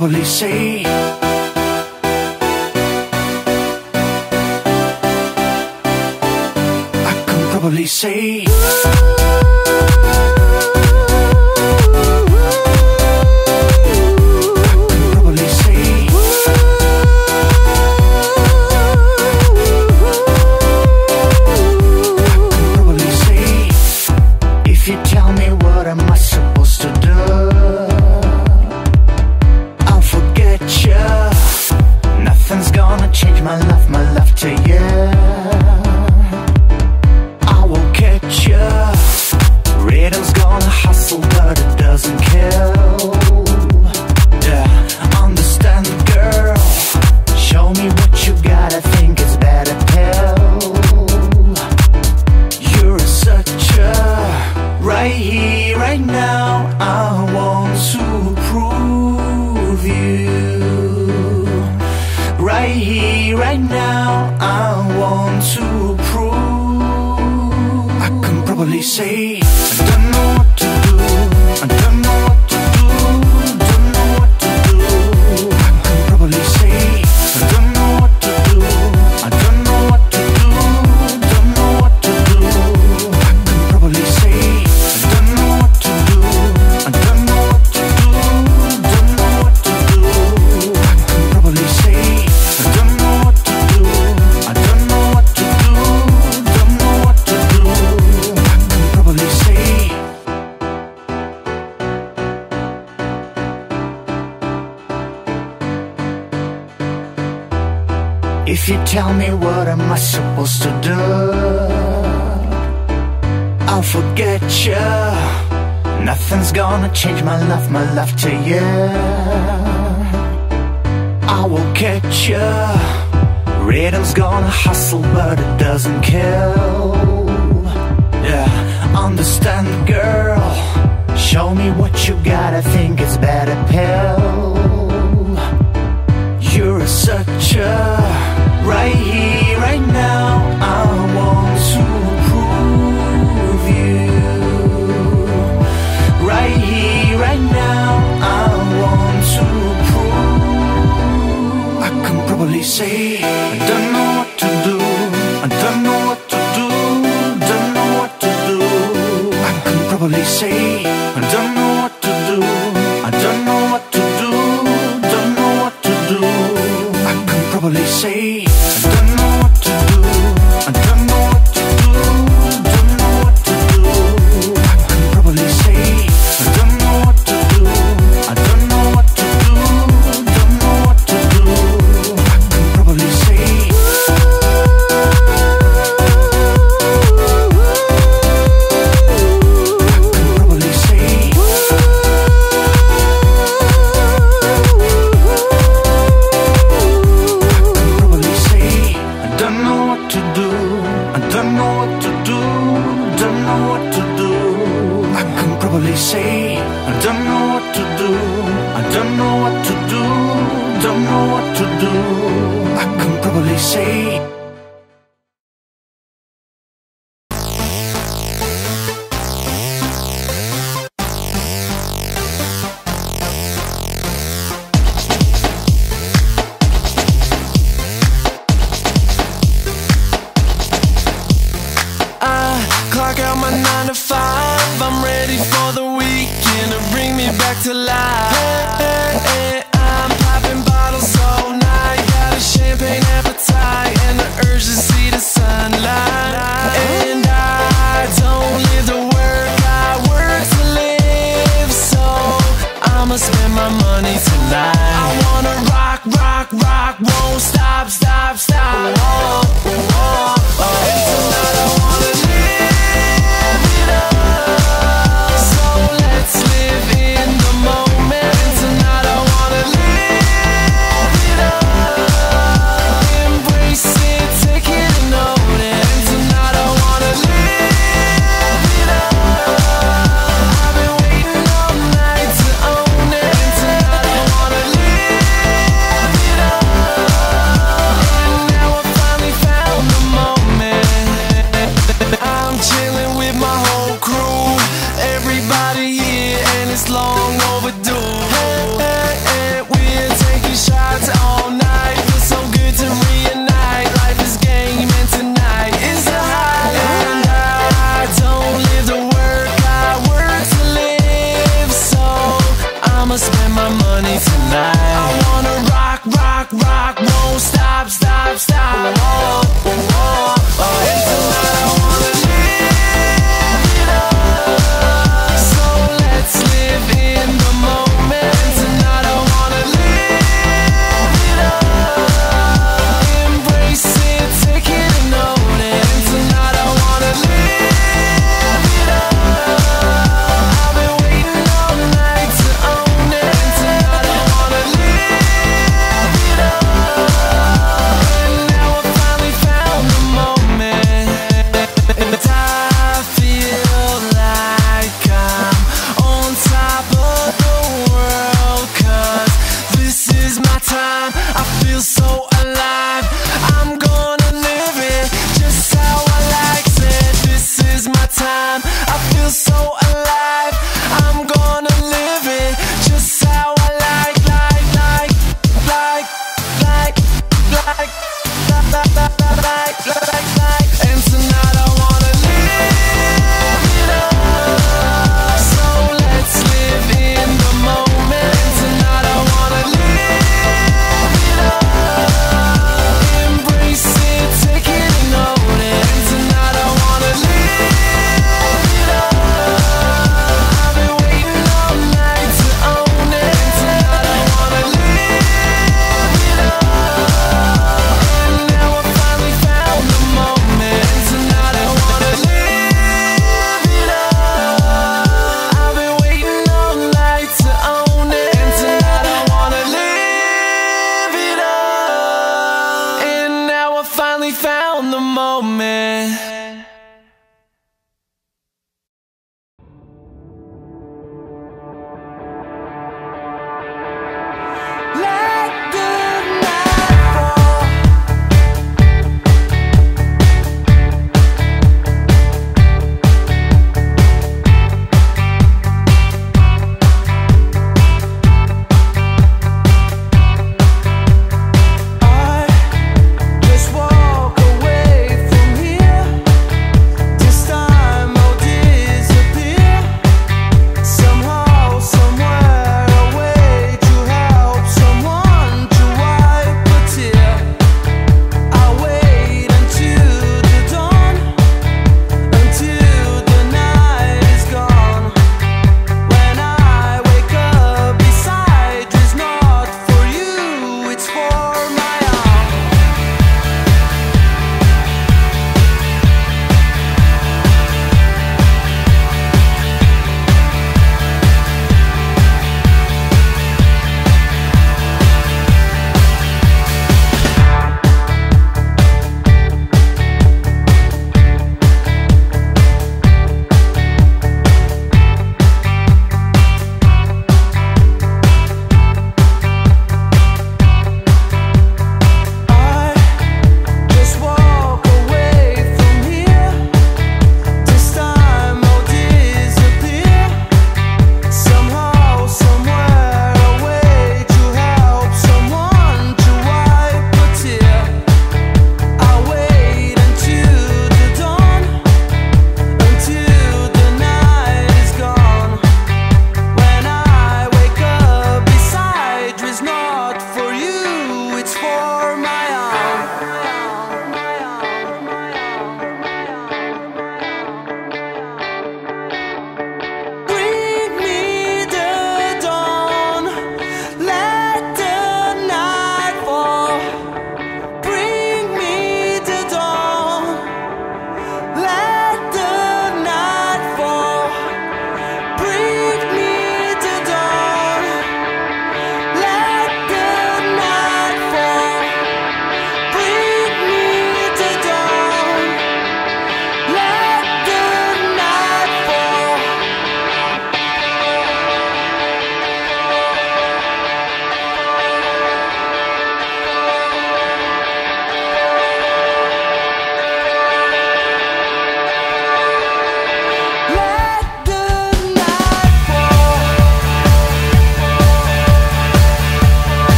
probably say probably say if you tell me what am I supposed to do, I'll forget you. Nothing's gonna change my love to you. Rhythm's gonna hustle, but it doesn't kill. Yeah, understand, girl. Show me what you got, I think it's better pill. You're such a right here, right now. I want to prove you. Right here, right now. I want to prove. I can probably say I don't know what to do. I don't know what to do. Don't know what to do. I can probably say I don't know what to do. I don't know what to do. Don't know what to do. I can probably say I don't know what to do. I don't know what to do. Don't know what to do. I can probably say I don't know what to do. I don't know what to do. Don't know what to do. I can probably say if you tell me what am I supposed to do, I'll forget you. Nothing's gonna change my love to you. I will catch you. Rhythm's gonna hustle, but it doesn't kill. Yeah, understand, girl. Show me what you got, I think it's better pill. You're such a right here, right now. I want to prove you. Right here, right now. I want to prove. I can probably say I don't know what to do. I don't know what to do. Don't know what to do. I can probably say I don't know what to do. I don't know what to do. Don't know what to do. I can probably say I don't know what to do. I don't know what to do. Don't know what to do. I can probably say I don't know what to do. I don't know what to do. Don't know what to do. I can probably say say I don't know what to do. I don't know what to do. Don't know what to do. I can probably say clock out my 9 to 5. I'm ready for the weekend to bring me back to life. I'm popping bottles all night. Got a champagne appetite and the urge to see the sunlight. And I don't live to work, I work to live. So I'ma spend my money tonight. I wanna rock, rock, rock. Won't stop, stop, stop. Oh.